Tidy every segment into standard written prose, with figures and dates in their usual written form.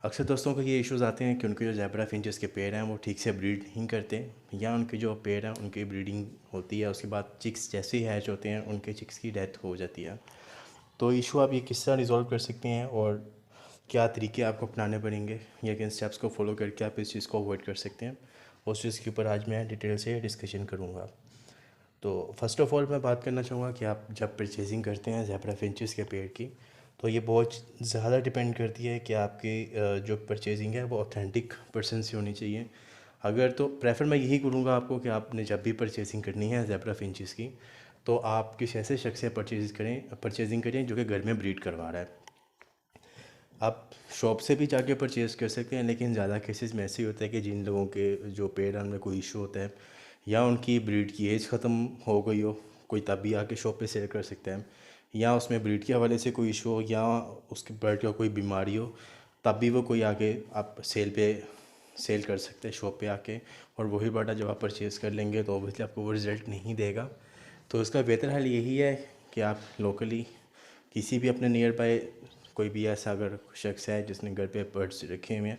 अक्सर दोस्तों को ये इश्यूज़ आते हैं कि उनके जो ज़ेब्रा फिंचेस के पेयर हैं वो ठीक से ब्रीड नहीं करते, या उनके जो पेयर हैं उनकी ब्रीडिंग होती है, उसके बाद चिक्स जैसे ही हैच होते हैं उनके चिक्स की डेथ हो जाती है। तो इशू आप ये किस तरह रिज़ॉल्व कर सकते हैं और क्या तरीके आपको अपनाने पड़ेंगे या किन स्टेप्स को फॉलो करके आप इस चीज़ को अवॉइड कर सकते हैं, उस चीज़ के ऊपर आज मैं डिटेल से डिस्कशन करूँगा। तो फ़र्स्ट ऑफ़ ऑल मैं बात करना चाहूँगा कि आप जब परचेजिंग करते हैं ज़ेब्रा फिंचेस के पेड़ की, तो ये बहुत ज़्यादा डिपेंड करती है कि आपकी जो परचेजिंग है वो ऑथेंटिक पर्सन से होनी चाहिए। अगर तो प्रेफर मैं यही करूँगा आपको कि आपने जब भी परचेजिंग करनी है ज़ेब्रा फिंचेस की, तो आप किसी ऐसे शख्स से परचेजिंग करें जो कि घर में ब्रीड करवा रहा है। आप शॉप से भी जाके परचेज़ कर सकते हैं, लेकिन ज़्यादा केसेस में ऐसे ही होता है कि जिन लोगों के जो पेड़ हैं उनमें कोई इशू होता है या उनकी ब्रीड की एज ख़त्म हो गई हो, कोई तब भी आके शॉप पे सेल कर सकता है, या उसमें ब्रीड के हवाले से कोई इशू हो या उसके बर्ड का कोई बीमारी हो, तब भी वो कोई आके आप सेल कर सकते हैं शॉप पे आके। और वही बर्ड जब आप परचेज़ कर लेंगे तो ऑब्वियसली आपको वो रिज़ल्ट नहीं देगा। तो इसका बेहतर हल यही है कि आप लोकली किसी भी अपने नियर बाय कोई भी ऐसा अगर शख्स है जिसने घर पे बर्ड्स रखे हुए हैं,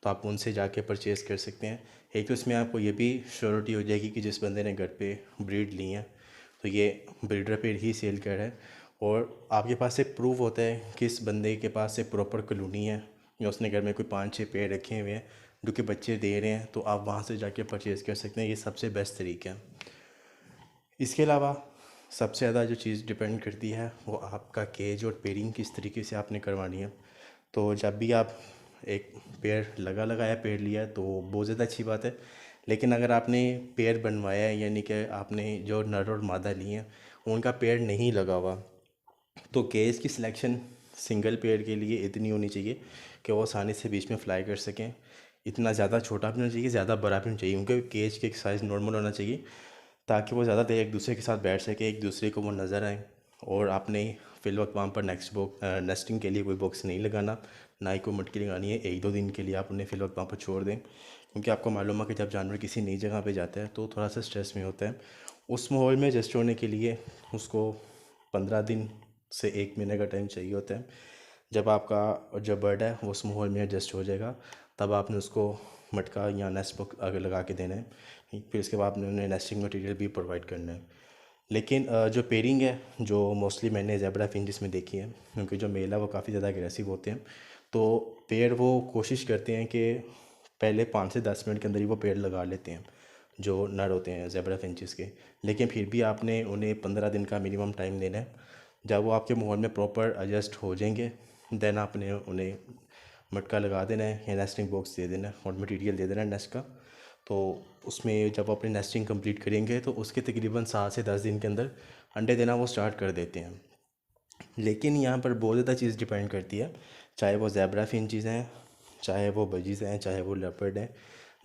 तो आप उनसे जाके परचेज़ कर सकते हैं। एक तो इसमें आपको ये भी श्योरिटी हो जाएगी कि जिस बंदे ने घर पे ब्रीड ली है तो ये ब्रीडर पे ही सेल कर रहा है, और आपके पास एक प्रूफ होता है कि इस बंदे के पास एक प्रॉपर कॉलोनी है या उसने घर में कोई 5-6 पेड़ रखे हुए हैं जो कि बच्चे दे रहे हैं, तो आप वहाँ से जाके परचेज़ कर सकते हैं। ये सबसे बेस्ट तरीका है। इसके अलावा सबसे ज़्यादा जो चीज़ डिपेंड करती है वो आपका केज और पेयरिंग किस तरीके से आपने करवानी है। तो जब भी आप एक पेड़ लगाया पेड़ लिया है तो बहुत ज़्यादा अच्छी बात है, लेकिन अगर आपने पेड़ बनवाया है यानी कि आपने जो नर और मादा लिए हैं उनका पेड़ नहीं लगा हुआ, तो केज की सिलेक्शन सिंगल पेड़ के लिए इतनी होनी चाहिए कि वो आसानी से बीच में फ्लाई कर सकें। इतना ज़्यादा छोटा भी नहीं चाहिए, ज़्यादा बड़ा भी नहीं चाहिए, उनके केज के साइज़ नॉर्मल होना चाहिए ताकि वो ज़्यादा देर एक दूसरे के साथ बैठ सके, एक दूसरे को वो नज़र आए। और आपने फिल वक्त वहाँ पर नेस्टिंग के लिए कोई बॉक्स नहीं लगाना, ना ही कोई मटकी लगानी है। 1-2 दिन के लिए आप उन्हें फिल वक्त वहाँ पर छोड़ दें, क्योंकि आपको मालूम है कि जब जानवर किसी नई जगह पे जाता है तो थोड़ा सा स्ट्रेस में होता है। उस माहौल में एडजस्ट होने के लिए उसको 15 दिन से 1 महीने का टाइम चाहिए होता है। जब आपका जो बर्ड है वो उस माहौल में एडजस्ट हो जाएगा, तब आपने उसको मटका या नेस्ट बॉक्स अगर लगा के देना है। फिर उसके बाद आपने उन्हें नेस्टिंग मटेरियल भी प्रोवाइड करना है। लेकिन जो पेयरिंग है जो मोस्टली मैंने ज़ेब्रा फिंचेस में देखी है, क्योंकि जो मेल है वो काफ़ी ज़्यादा एग्रेसिव होते हैं, तो पेड़ वो कोशिश करते हैं कि पहले 5 से 10 मिनट के अंदर ही वो पेड़ लगा लेते हैं जो नर होते हैं ज़ेब्रा फिंचेस के। लेकिन फिर भी आपने उन्हें 15 दिन का मिनिमम टाइम देना है। जब वो आपके माहौल में प्रॉपर एडजस्ट हो जाएंगे, देन आपने उन्हें मटका लगा देना है या नेस्टिंग बॉक्स दे देना है और मटेरियल दे देना है नेस्ट का। तो उसमें जब वो अपनी नेस्टिंग कंप्लीट करेंगे तो उसके तकरीबन 7 से 10 दिन के अंदर अंडे देना वो स्टार्ट कर देते हैं। लेकिन यहाँ पर बहुत ज़्यादा चीज़ डिपेंड करती है, चाहे वो ज़ेब्रा फिंचेस हैं, चाहे वो बजीज़ हैं, चाहे वो लेपर्ड हैं।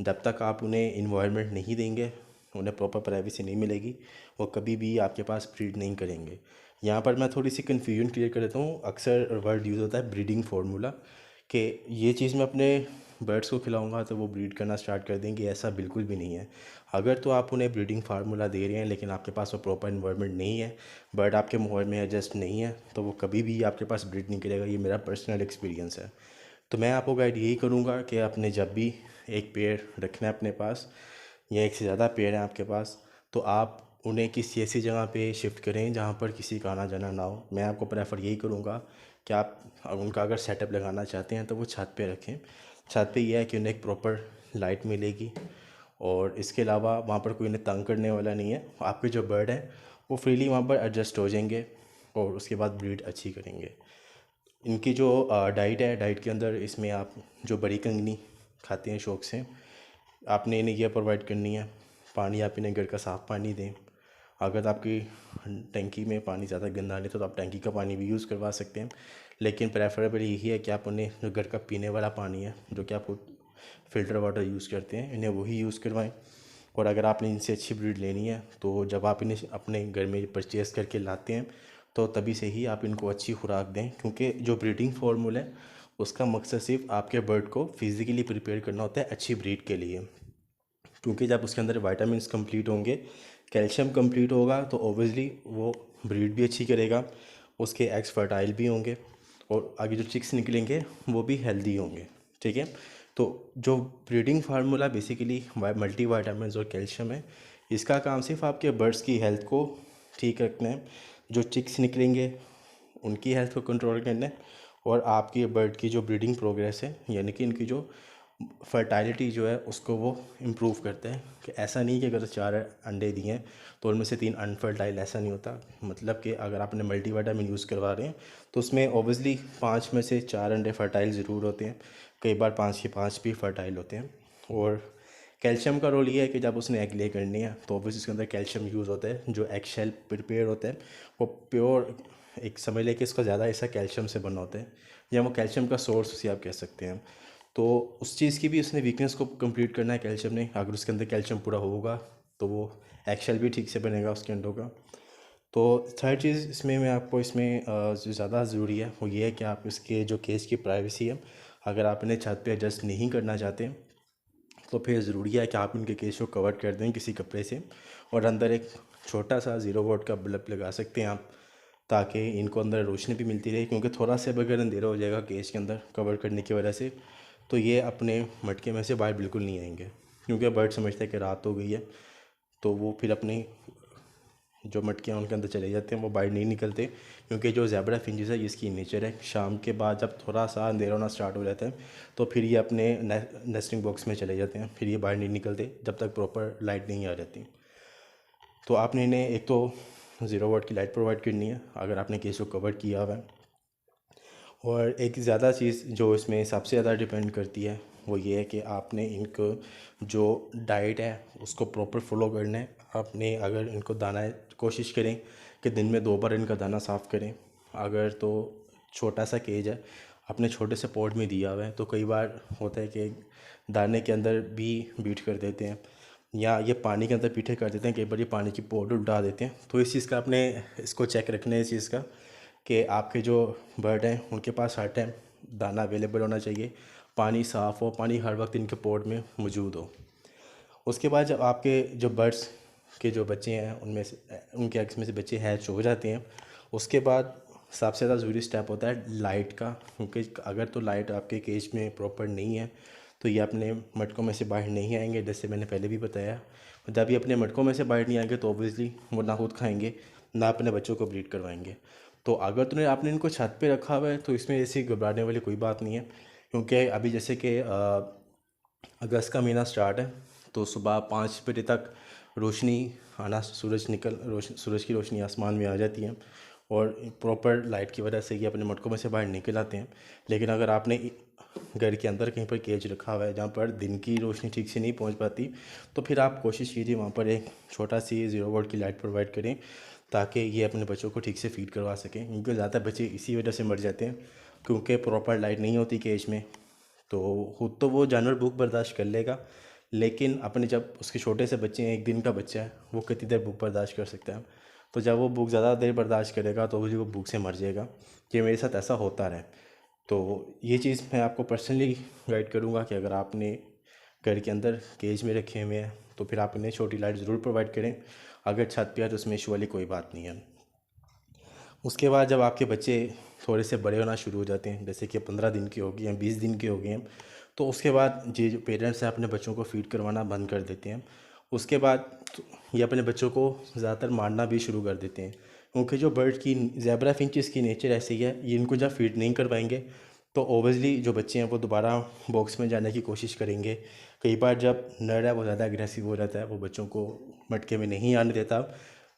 जब तक आप उन्हें इन्वायरमेंट नहीं देंगे, उन्हें प्रॉपर प्राइवेसी नहीं मिलेगी, वो कभी भी आपके पास ब्रीड नहीं करेंगे। यहाँ पर मैं थोड़ी सी कन्फ्यूजन क्लियर कर देता हूँ। अक्सर वर्ड यूज़ होता है ब्रीडिंग फार्मूला, कि ये चीज़ मैं अपने बर्ड्स को खिलाऊंगा तो वो ब्रीड करना स्टार्ट कर देंगे। ऐसा बिल्कुल भी नहीं है। अगर तो आप उन्हें ब्रीडिंग फार्मूला दे रहे हैं लेकिन आपके पास वो प्रॉपर इन्वायरमेंट नहीं है, बर्ड आपके माहौल में एडजस्ट नहीं है, तो वो कभी भी आपके पास ब्रीड नहीं करेगा। ये मेरा पर्सनल एक्सपीरियंस है। तो मैं आपको गाइड यही करूँगा कि आपने जब भी एक पेड़ रखना है अपने पास या एक से ज़्यादा पेड़ हैं आपके पास, तो आप उन्हें किसी ऐसी जगह पे शिफ्ट करें जहाँ पर किसी का आना जाना ना हो। मैं आपको प्रेफर यही करूँगा कि आप उनका अगर सेटअप लगाना चाहते हैं तो वो छत पे रखें। छत पे ये है कि उन्हें एक प्रॉपर लाइट मिलेगी, और इसके अलावा वहाँ पर कोई उन्हें तंग करने वाला नहीं है। आपके जो बर्ड हैं वो फ्रीली वहाँ पर एडजस्ट हो जाएंगे और उसके बाद ब्रीड अच्छी करेंगे। इनकी जो डाइट है, डाइट के अंदर इसमें आप जो बड़ी कंगनी खाते हैं शौक से, आपने इन्हें यह प्रोवाइड करनी है। पानी आप इन्हें घर का साफ़ पानी दें। अगर आपकी टंकी में पानी ज़्यादा गंदा नहीं तो आप टंकी का पानी भी यूज़ करवा सकते हैं, लेकिन प्रेफरेबल यही है कि आप उन्हें जो घर का पीने वाला पानी है जो कि आप फ़िल्टर वाटर यूज़ करते हैं, इन्हें वही यूज़ करवाएं। और अगर आपने इनसे अच्छी ब्रीड लेनी है तो जब आप इन्हें अपने घर में परचेज़ करके लाते हैं तो तभी से ही आप इनको अच्छी खुराक दें, क्योंकि जो ब्रीडिंग फार्मूला है उसका मकसद सिर्फ आपके बर्ड को फिज़िकली प्रिपेयर करना होता है अच्छी ब्रीड के लिए। क्योंकि जब उसके अंदर वाइटामिन कंप्लीट होंगे, कैल्शियम कंप्लीट होगा, तो ओबियसली वो ब्रीड भी अच्छी करेगा, उसके एग्स फर्टाइल भी होंगे और आगे जो चिक्स निकलेंगे वो भी हेल्दी होंगे। ठीक है। तो जो breeding formula basically multi vitamin और कैल्शियम है, इसका काम सिर्फ आपके बर्ड्स की हेल्थ को ठीक रखना है, जो चिक्स निकलेंगे उनकी हेल्थ को कंट्रोल करना है, और आपकी बर्ड की जो ब्रीडिंग प्रोग्रेस है यानी कि इनकी जो फर्टाइलिटी जो है उसको वो इम्प्रूव करते हैं। कि ऐसा नहीं कि अगर 4 अंडे दिए हैं तो उनमें से 3 अनफर्टाइल, ऐसा नहीं होता। मतलब कि अगर आपने मल्टीविटामिन यूज़ करवा रहे हैं तो उसमें ऑब्वियसली 5 में से 4 अंडे फर्टाइल ज़रूर होते हैं, कई बार 5 के 5 भी फर्टाइल होते हैं। और कैल्शियम का रोल ये है कि जब उसने एग ले करनी है तो ऑब्वियसली उसके अंदर कैल्शियम यूज़ होता है। जो एग शेल प्रिपेयर होता है वो प्योर, एक समझ लें कि इसका ज़्यादा हिस्सा कैल्शियम से बना होता है, या वो कैल्शियम का सोर्स उसे आप कह सकते हैं। तो उस चीज़ की भी उसने वीकनेस को कंप्लीट करना है कैल्शियम ने। अगर उसके अंदर कैल्शियम पूरा होगा तो वो एग शेल भी ठीक से बनेगा उसके अंडों का। तो थर्ड चीज़ इसमें मैं आपको इसमें जो ज़्यादा ज़रूरी है वो ये है कि आप इसके जो केज की प्राइवेसी है, अगर आप इन्हें छत पे एडजस्ट नहीं करना चाहते तो फिर ज़रूरी है कि आप इनके केज को कवर कर दें किसी कपड़े से, और अंदर एक छोटा सा 0 वोल्ट का बल्ब लगा सकते हैं आप, ताकि इनको अंदर रोशनी भी मिलती रहे। क्योंकि थोड़ा सा अगर अंधेरा हो जाएगा केज के अंदर कवर करने की वजह से, तो ये अपने मटके में से बाहर बिल्कुल नहीं आएंगे, क्योंकि बर्ड समझते हैं कि रात हो गई है, तो वो फिर अपनी जो मटकियाँ उनके अंदर चले जाते हैं, वो बाहर नहीं निकलते। क्योंकि जो ज़ेब्रा फिंचेस है इसकी नेचर है, शाम के बाद जब थोड़ा सा अंधेरा होना स्टार्ट हो जाता है तो फिर ये अपने नेस्टिंग बॉक्स में चले जाते हैं, फिर ये बाहर नहीं निकलते जब तक प्रॉपर लाइट नहीं आ जाती। तो आपने इन्हें एक तो 0 वाट की लाइट प्रोवाइड करनी है अगर आपने केस को कवर किया हुआ है। और एक ज़्यादा चीज़ जो इसमें सबसे ज़्यादा डिपेंड करती है वो ये है कि आपने इनको जो डाइट है उसको प्रॉपर फॉलो करना है। आपने अगर इनको दाना, कोशिश करें कि दिन में 2 बार इनका दाना साफ़ करें। अगर तो छोटा सा केज है, अपने छोटे से पॉट में दिया हुआ है, तो कई बार होता है कि दाने के अंदर भी बीट कर देते हैं, या ये पानी के अंदर पीठे कर देते हैं, कई बार ये पानी की पॉट उल्टा देते हैं। तो इस चीज़ का आपने इसको चेक रखना है इस चीज़ का, कि आपके जो बर्ड हैं उनके पास हर टाइम दाना अवेलेबल होना चाहिए, पानी साफ़ हो, पानी हर वक्त इनके पॉट में मौजूद हो। उसके बाद जब आपके जो बर्ड्स के जो बच्चे हैं उनमें से, उनके एग्स में से बच्चे हैच हो जाते हैं, उसके बाद सबसे ज़्यादा ज़रूरी स्टेप होता है लाइट का। क्योंकि अगर तो लाइट आपके केज में प्रॉपर नहीं है तो ये अपने मटकों में से बाहर नहीं आएंगे, जैसे मैंने पहले भी बताया। जब ये अपने मटकों में से बाहर नहीं आएंगे तो ऑब्वियसली वो ना खुद खाएंगे ना अपने बच्चों को ब्रीड करवाएंगे। तो अगर तुमने आपने इनको छत पे रखा हुआ है तो इसमें ऐसी घबराने वाली कोई बात नहीं है। क्योंकि अभी जैसे कि अगस्त का महीना स्टार्ट है, तो सुबह 5 बजे तक रोशनी आना, सूरज की रोशनी आसमान में आ जाती है, और प्रॉपर लाइट की वजह से ये अपने मटकों में से बाहर निकल आते हैं। लेकिन अगर आपने घर के अंदर कहीं पर केज रखा हुआ है जहाँ पर दिन की रोशनी ठीक से नहीं पहुँच पाती, तो फिर आप कोशिश कीजिए वहाँ पर एक छोटा सी 0 वोल्ट की लाइट प्रोवाइड करें, ताकि ये अपने बच्चों को ठीक से फीड करवा सकें। क्योंकि ज़्यादा बच्चे इसी वजह से मर जाते हैं, क्योंकि प्रॉपर लाइट नहीं होती केज में। तो खुद तो वो जानवर भूख बर्दाश्त कर लेगा, लेकिन अपने जब उसके छोटे से बच्चे हैं, 1 दिन का बच्चा है, वो कितनी देर भूख बर्दाश्त कर सकता है। तो जब वो भूख ज़्यादा देर बर्दाश्त करेगा तो वो भूख से मर जाएगा। ये मेरे साथ ऐसा होता रहा। तो ये चीज़ मैं आपको पर्सनली गाइड करूँगा कि अगर आपने घर के अंदर केज में रखे हुए हैं तो फिर आप इन्हें छोटी लाइट ज़रूर प्रोवाइड करें। अगर छत पे है तो उसमें इशू वाली कोई बात नहीं है। उसके बाद जब आपके बच्चे थोड़े से बड़े होना शुरू हो जाते हैं, जैसे कि 15 दिन के हो गए हैं, 20 दिन के हो गए हैं, तो उसके बाद ये जो पेरेंट्स हैं अपने बच्चों को फ़ीड करवाना बंद कर देते हैं। उसके बाद ये अपने बच्चों को ज़्यादातर मारना भी शुरू कर देते हैं। क्योंकि जो बर्ड की ज़ेब्रा फिंचेस की नेचर ऐसी है, ये इनको जब फ़ीड नहीं करवाएंगे तो ओबियसली जो बच्चे हैं वो दोबारा बॉक्स में जाने की कोशिश करेंगे। कई बार जब नर है वो ज़्यादा एग्रेसिव हो जाता है, वो बच्चों को मटके में नहीं आने देता।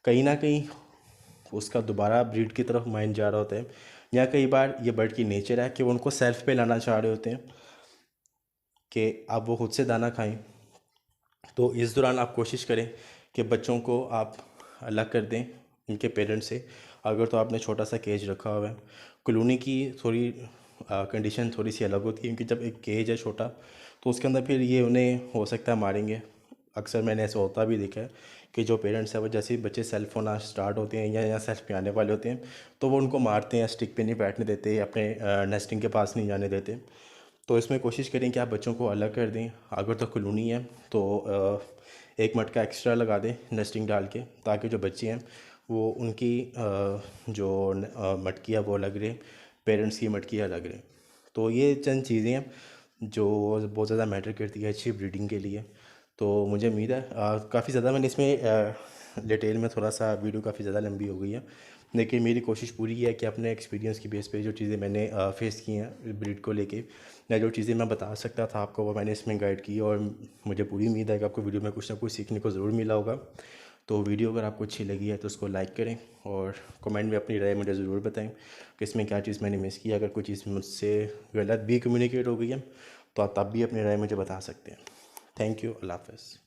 कहीं ना कहीं उसका दोबारा ब्रीड की तरफ माइंड जा रहा होता है, या कई बार ये बर्ड की नेचर है कि वो उनको सेल्फ पे लाना चाह रहे होते हैं कि अब वो खुद से दाना खाएं। तो इस दौरान आप कोशिश करें कि बच्चों को आप अलग कर दें इनके पेरेंट्स से। अगर तो आपने छोटा सा केज रखा हुआ है, कॉलोनी की थोड़ी कंडीशन थोड़ी सी अलग होती है, क्योंकि जब एक केज है छोटा तो उसके अंदर फिर ये उन्हें हो सकता है मारेंगे। अक्सर मैंने ऐसा होता भी देखा है कि जो पेरेंट्स हैं वो जैसे ही बच्चे सेल्फ होना स्टार्ट होते हैं या सेल्फ पे आने वाले होते हैं तो वो उनको मारते हैं, स्टिक पे नहीं बैठने देते, अपने नेस्टिंग के पास नहीं जाने देते। तो इसमें कोशिश करें कि आप बच्चों को अलग कर दें। अगर तो कॉलोनी है तो एक मटका एक्स्ट्रा लगा दें नेस्टिंग डाल के, ताकि जो बच्चे हैं वो उनकी जो मटकी है वो अलग रहे, पेरेंट्स की मटकी अलग रहे। तो ये चंद चीज़ें हैं जो बहुत ज़्यादा मैटर करती है अच्छी ब्रीडिंग के लिए। तो मुझे उम्मीद है काफ़ी ज़्यादा मैंने इसमें डिटेल में थोड़ा सा वीडियो काफ़ी ज़्यादा लंबी हो गई है, लेकिन मेरी कोशिश पूरी है कि अपने एक्सपीरियंस की बेस पे जो चीज़ें मैंने फेस की हैं ब्रीड को लेके, या जो चीज़ें मैं बता सकता था आपको वो मैंने इसमें गाइड की, और मुझे पूरी उम्मीद है कि आपको वीडियो में कुछ ना कुछ सीखने को ज़रूर मिला होगा। तो वीडियो अगर आपको अच्छी लगी है तो उसको लाइक करें, और कमेंट में अपनी राय मुझे ज़रूर बताएं कि इसमें क्या चीज़ मैंने मिस किया। अगर कोई चीज़ मुझसे गलत भी कम्युनिकेट हो गई है तो आप तब भी अपनी राय मुझे बता सकते हैं। Thank you. अल्लाह हाफ़िज़।